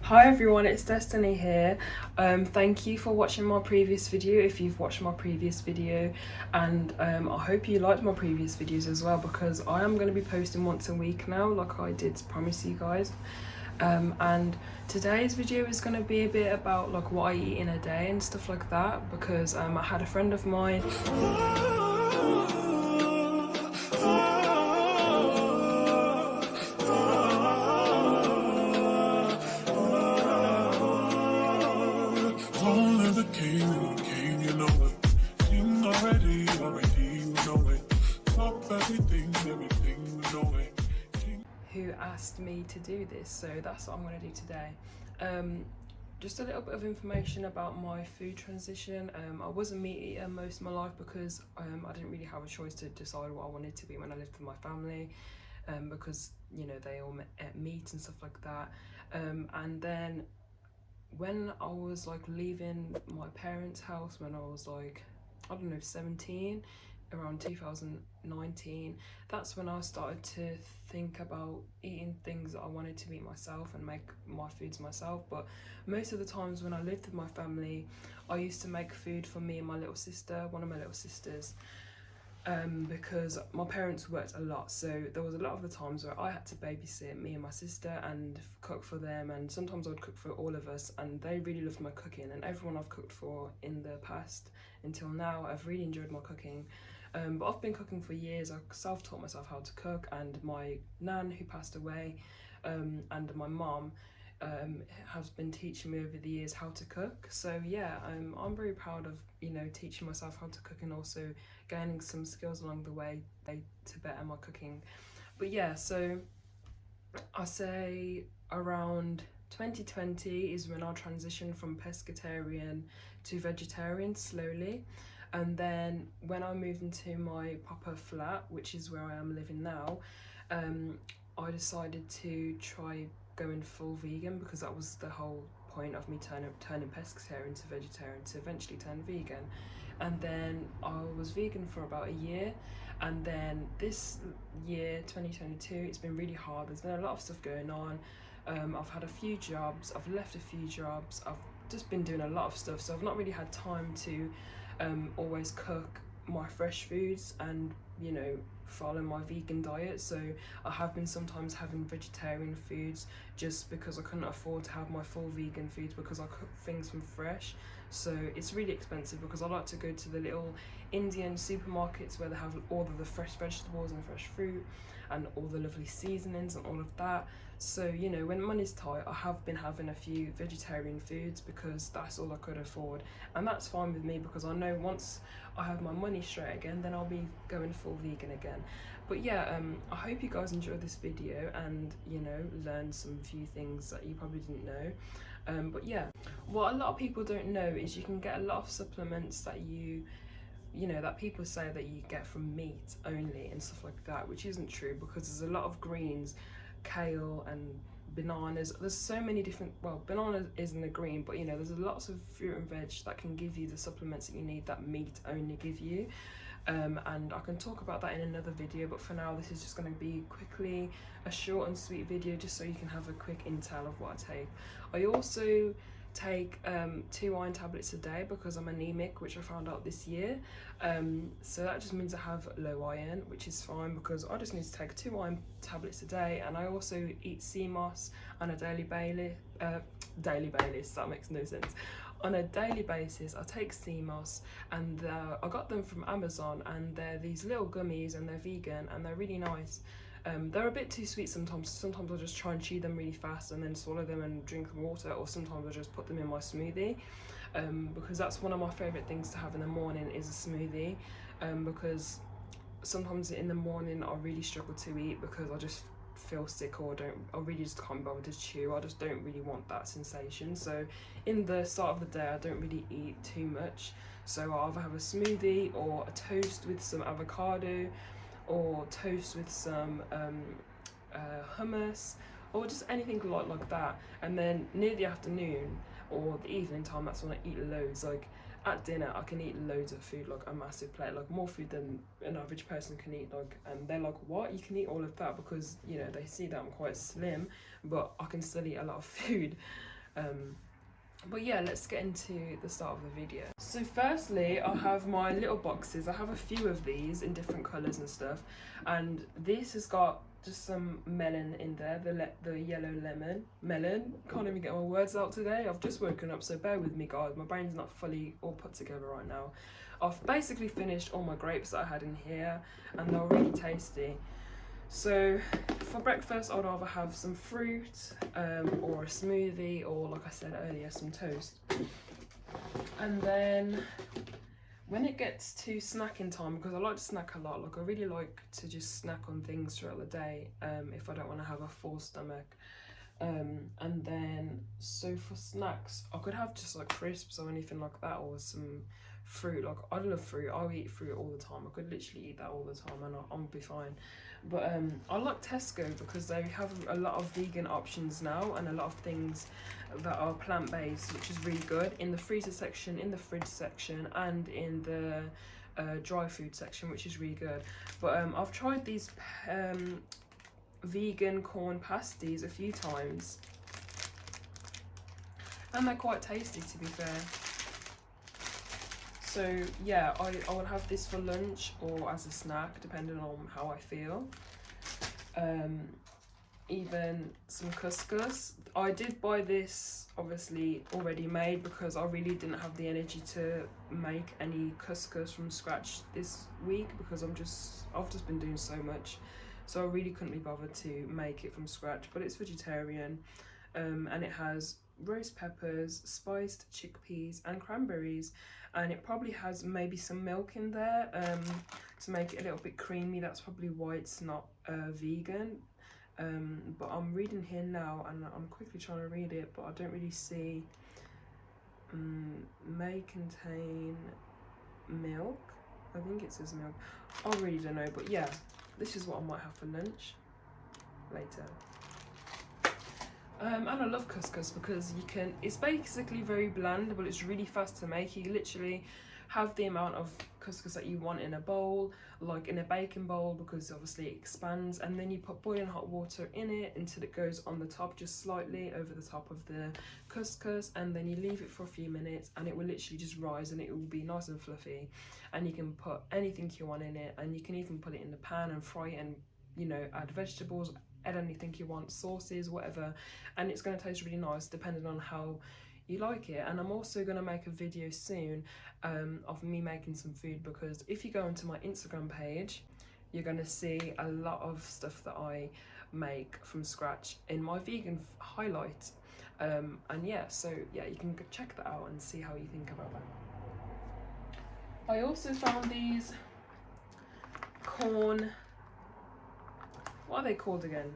Hi everyone, it's Destiny here. Thank you for watching my previous video if you've watched my previous video, and I hope you liked my previous videos as well, because I am going to be posting once a week now, like I did promise you guys. And today's video is going to be a bit about like what I eat in a day and stuff like that, because I had a friend of mine. Who asked me to do this, so that's what I'm going to do today. Just a little bit of information about my food transition. I was a meat eater most of my life because I didn't really have a choice to decide what I wanted to be when I lived with my family, because you know they all ate meat and stuff like that. And then when I was like leaving my parents' house when I was like, I don't know, 17, around 2019, that's when I started to think about eating things that I wanted to eat myself and make my foods myself. But most of the times when I lived with my family, I used to make food for me and my little sister, one of my little sisters, because my parents worked a lot, so there was a lot of the times where I had to babysit me and my sister and cook for them, and sometimes I would cook for all of us, and they really loved my cooking, and everyone I've cooked for in the past until now, I've really enjoyed my cooking. But I've been cooking for years. I self-taught myself how to cook, and my nan who passed away, and my mom has been teaching me over the years how to cook. So yeah, I'm very proud of teaching myself how to cook and also gaining some skills along the way to better my cooking. But yeah, so I say around 2020 is when I transitioned from pescatarian to vegetarian slowly. And then when I moved into my proper flat, which is where I am living now, I decided to try going full vegan, because that was the whole point of me turning pescatarian to vegetarian, to eventually turn vegan. And then I was vegan for about a year, and then this year 2022, it's been really hard. There's been a lot of stuff going on. I've had a few jobs, I've left a few jobs, I've just been doing a lot of stuff, so I've not really had time to always cook my fresh foods and follow my vegan diet. So I have been sometimes having vegetarian foods just because I couldn't afford to have my full vegan foods, because I cook things from fresh. So it's really expensive, because I like to go to the little Indian supermarkets where they have all of the fresh vegetables and fresh fruit and all the lovely seasonings and all of that. So when money's tight, I have been having a few vegetarian foods because that's all I could afford, and that's fine with me, because I know once I have my money straight again, then I'll be going full vegan again. But yeah, I hope you guys enjoyed this video and learn some few things that you probably didn't know. But yeah, what a lot of people don't know is you can get a lot of supplements that that people say that you get from meat only and stuff like that, which isn't true, because there's a lot of greens, kale and bananas. There's so many different, well, banana isn't a green, but there's lots of fruit and veg that can give you the supplements that you need that meat only give you. And I can talk about that in another video, but for now this is just going to be quickly a short and sweet video, just so you can have a quick intel of what I take. I also take 2 iron tablets a day because I'm anemic, which I found out this year. So that just means I have low iron, which is fine, because I just need to take 2 iron tablets a day. And I also eat sea moss on a daily basis. That makes no sense. On a daily basis, I take sea moss, and I got them from Amazon, and they're these little gummies, and they're vegan, and they're really nice. They're a bit too sweet sometimes. Sometimes I'll just try and chew them really fast and then swallow them and drink the water, or sometimes I'll just put them in my smoothie, because that's one of my favourite things to have in the morning is a smoothie, because sometimes in the morning I really struggle to eat because I just feel sick, or I really just can't bother to chew. I just don't really want that sensation. So in the start of the day I don't really eat too much, so I either have a smoothie or a toast with some avocado, or toast with some hummus, or just anything like that. And then near the afternoon or the evening time, that's when I eat loads. Like at dinner I can eat loads of food, like a massive plate, like more food than an average person can eat. Like, and they're like, what, you can eat all of that? Because they see that I'm quite slim, but I can still eat a lot of food. But yeah, let's get into the start of the video. So firstly, I have my little boxes. I have a few of these in different colours and stuff, and this has got just some melon in there, the yellow melon. Can't even get my words out today. I've just woken up, so bear with me, guys. My brain's not fully all put together right now. I've basically finished all my grapes that I had in here, and they're really tasty. So for breakfast, I'd either have some fruit or a smoothie, or like I said earlier, some toast. And then when it gets to snacking time, because I like to snack a lot, like I really like to just snack on things throughout the day if I don't want to have a full stomach. And then so for snacks, I could have just like crisps or anything like that, or some fruit. Like I love fruit. I eat fruit all the time. I could literally eat that all the time and I'll be fine. But I like Tesco because they have a lot of vegan options now, and a lot of things that are plant-based, which is really good, in the freezer section, in the fridge section, and in the dry food section, which is really good. But I've tried these vegan corn pasties a few times, and they're quite tasty, to be fair. So yeah, I would have this for lunch or as a snack, depending on how I feel. Even some couscous. I did buy this obviously already made because I really didn't have the energy to make any couscous from scratch this week, because I've just been doing so much, so I really couldn't be bothered to make it from scratch. But it's vegetarian, and it has roast peppers, spiced chickpeas and cranberries, and it probably has maybe some milk in there to make it a little bit creamy. That's probably why it's not vegan. But I'm reading here now, and I'm quickly trying to read it, but I don't really see may contain milk. I think it says milk. I really don't know, but yeah, this is what I might have for lunch later. And I love couscous because it's basically very bland, but it's really fast to make. You literally have the amount of couscous that you want in a bowl, like in a baking bowl, because obviously it expands, and then you put boiling hot water in it until it goes on the top, just slightly over the top of the couscous, and then you leave it for a few minutes, and it will literally just rise, and it will be nice and fluffy, and you can put anything you want in it, and you can even put it in the pan and fry it, and add vegetables, add anything you want, sauces, whatever, and it's going to taste really nice depending on how you like it. And I'm also going to make a video soon of me making some food, because if you go onto my Instagram page, you're going to see a lot of stuff that I make from scratch in my vegan highlight, and yeah, so yeah, you can check that out and see how you think about that. I also found these corn, what are they called again?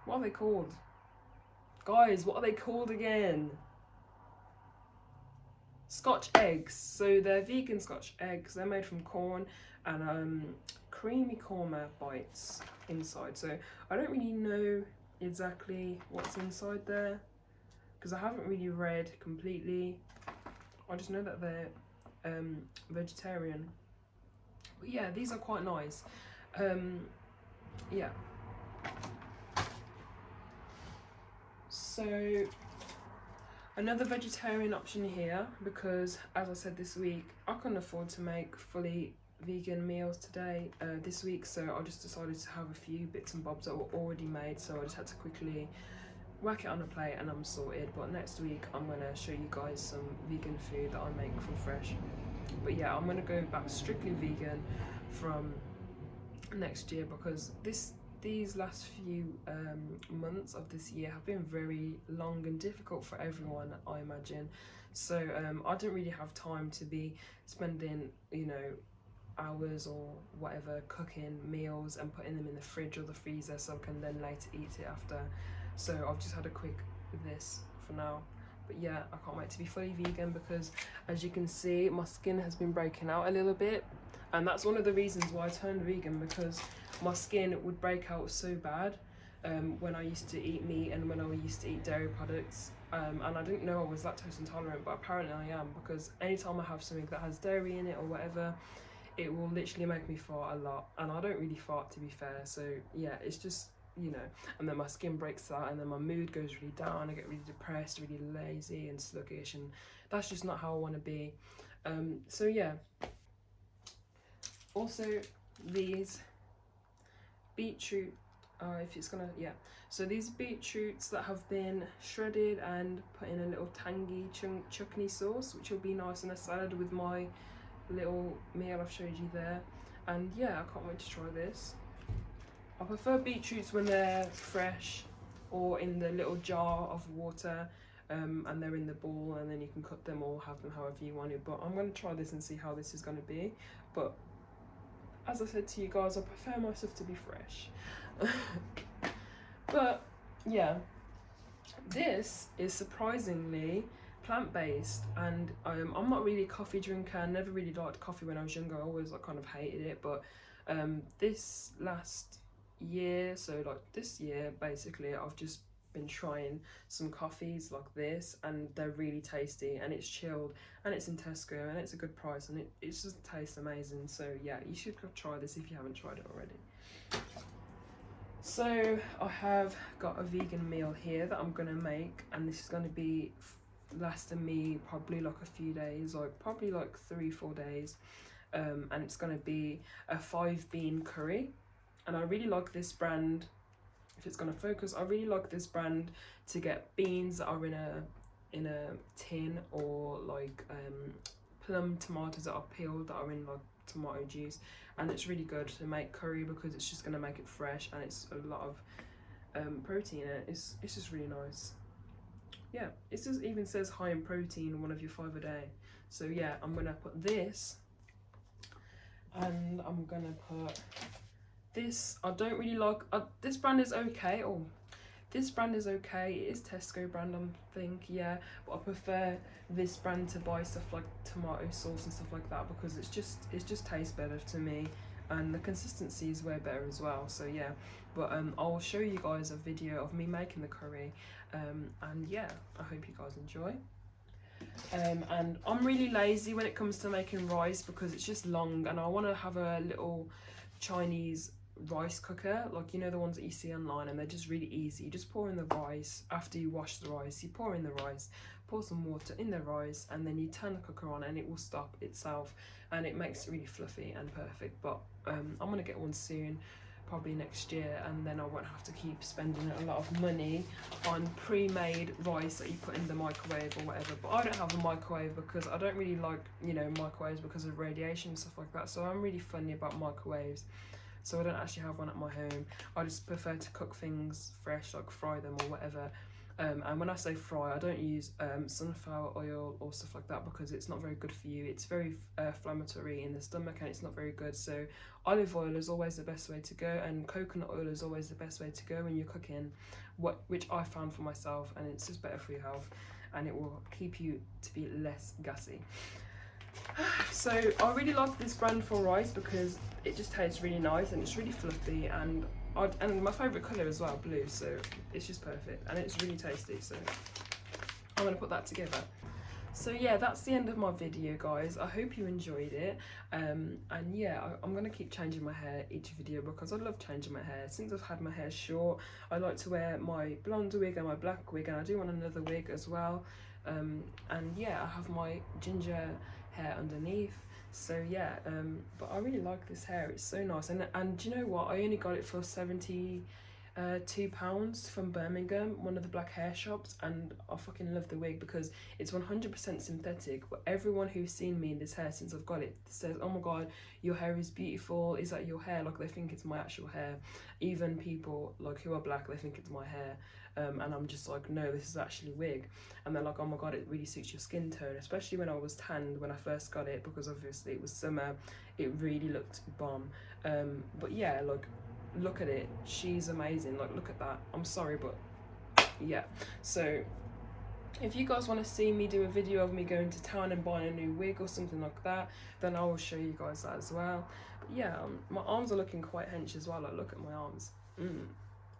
What are they called? Guys, what are they called again? Scotch eggs. So they're vegan Scotch eggs. They're made from corn, and creamy korma bites inside. So I don't really know exactly what's inside there, because I haven't really read completely. I just know that they're vegetarian. But yeah, these are quite nice. Yeah. So another vegetarian option here, because as I said this week, I couldn't afford to make fully vegan meals this week, so I just decided to have a few bits and bobs that were already made, so I just had to quickly whack it on a plate and I'm sorted. But next week I'm going to show you guys some vegan food that I make from fresh. But yeah, I'm going to go back strictly vegan from next year, because these last few months of this year have been very long and difficult for everyone, I imagine. So I didn't really have time to be spending hours or whatever cooking meals and putting them in the fridge or the freezer so I can then later eat it after. So I've just had a quick this for now. But yeah, I can't wait to be fully vegan, because as you can see, my skin has been breaking out a little bit, and that's one of the reasons why I turned vegan, because my skin would break out so bad when I used to eat meat and when I used to eat dairy products, and I didn't know I was lactose intolerant, but apparently I am, because anytime I have something that has dairy in it or whatever, it will literally make me fart a lot, and I don't really fart, to be fair. So yeah, it's just you know, and then my skin breaks out, and then my mood goes really down. I get really depressed, really lazy and sluggish, and that's just not how I want to be. So yeah. Also, these beetroot, if it's gonna, yeah. So these beetroots that have been shredded and put in a little tangy chutney sauce, which will be nice in a salad with my little meal I've showed you there. And yeah, I can't wait to try this. I prefer beetroots when they're fresh or in the little jar of water, and they're in the bowl, and then you can cut them or have them however you want it. But I'm going to try this and see how this is going to be. But as I said to you guys, I prefer my stuff to be fresh. But yeah, this is surprisingly plant-based, and I'm not really a coffee drinker. I never really liked coffee when I was younger. I always kind of hated it. But this last year, so like this year basically, I've just been trying some coffees like this, and they're really tasty, and it's chilled, and it's in Tesco, and it's a good price, and it just tastes amazing. So yeah, you should try this if you haven't tried it already. So I have got a vegan meal here that I'm gonna make, and this is gonna be lasting me probably like a few days, like probably like 3-4 days, and it's gonna be a 5-bean curry. And I really like this brand. If it's gonna focus, I really like this brand to get beans that are in a tin, or like plum tomatoes that are peeled that are in like tomato juice, and it's really good to make curry because it's just gonna make it fresh, and it's a lot of protein in it. It's just really nice. Yeah, it just even says high in protein, 1 of your 5 a day. So yeah, I'm gonna put this, and I'm gonna put this. I don't really like, this brand is okay. Oh, this brand is okay. It is Tesco brand, I think, yeah. But I prefer this brand to buy stuff like tomato sauce and stuff like that, because it just tastes better to me, and the consistency is way better as well. So yeah, but I'll show you guys a video of me making the curry, and yeah, I hope you guys enjoy. And I'm really lazy when it comes to making rice because it's just long, and I want to have a little Chinese rice cooker, like, you know, the ones that you see online, and they're just really easy. You just pour in the rice. After you wash the rice, you pour in the rice, pour some water in the rice, and then you turn the cooker on, and it will stop itself, and it makes it really fluffy and perfect. But I'm gonna get one soon, probably next year, and then I won't have to keep spending a lot of money on pre-made rice that you put in the microwave or whatever. But I don't have a microwave because I don't really like, you know, microwaves because of radiation and stuff like that. So I'm really funny about microwaves. So I don't actually have one at my home. I just prefer to cook things fresh, like fry them or whatever. And when I say fry, I don't use sunflower oil or stuff like that, because it's not very good for you. It's very inflammatory in the stomach, and it's not very good. So olive oil is always the best way to go, and coconut oil is always the best way to go when you're cooking, which I found for myself, and it's just better for your health, and it will keep you to be less gassy. So I really like this brand for rice because it just tastes really nice, and it's really fluffy, and my favourite colour as well, blue, so it's just perfect, and it's really tasty. So I'm going to put that together. So yeah, that's the end of my video, guys. I hope you enjoyed it, and yeah, I'm going to keep changing my hair each video because I love changing my hair. Since I've had my hair short, I like to wear my blonde wig and my black wig, and I do want another wig as well. And yeah, I have my ginger hair underneath. So yeah, but I really like this hair. It's so nice, and do you know what, I only got it for £72 from Birmingham, one of the black hair shops, and I fucking love the wig because it's 100% synthetic. But everyone who's seen me in this hair since I've got it says, oh my god, your hair is beautiful, is that your hair? Like, they think it's my actual hair. Even people like who are black, they think it's my hair, and I'm just like, no, this is actually wig. And they're like, oh my god, it really suits your skin tone, especially when I was tanned when I first got it, because obviously it was summer. It really looked bomb. But yeah, like, look at it, she's amazing. Like, look at that. I'm sorry, but yeah. So if you guys want to see me do a video of me going to town and buying a new wig or something like that, then I will show you guys that as well. But yeah, my arms are looking quite hench as well. Like, look at my arms.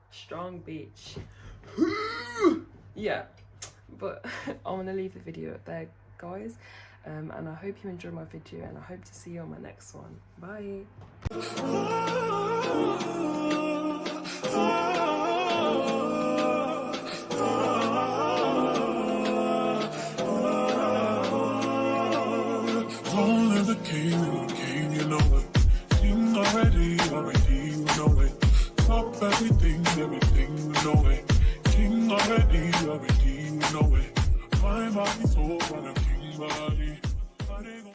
Strong bitch. Yeah, but I'm gonna leave the video there, guys, and I hope you enjoyed my video, and I hope to see you on my next one. Bye. King, you know it. King already, you know it. Top everything, you know it. King already, you know it. My body's so on a king body.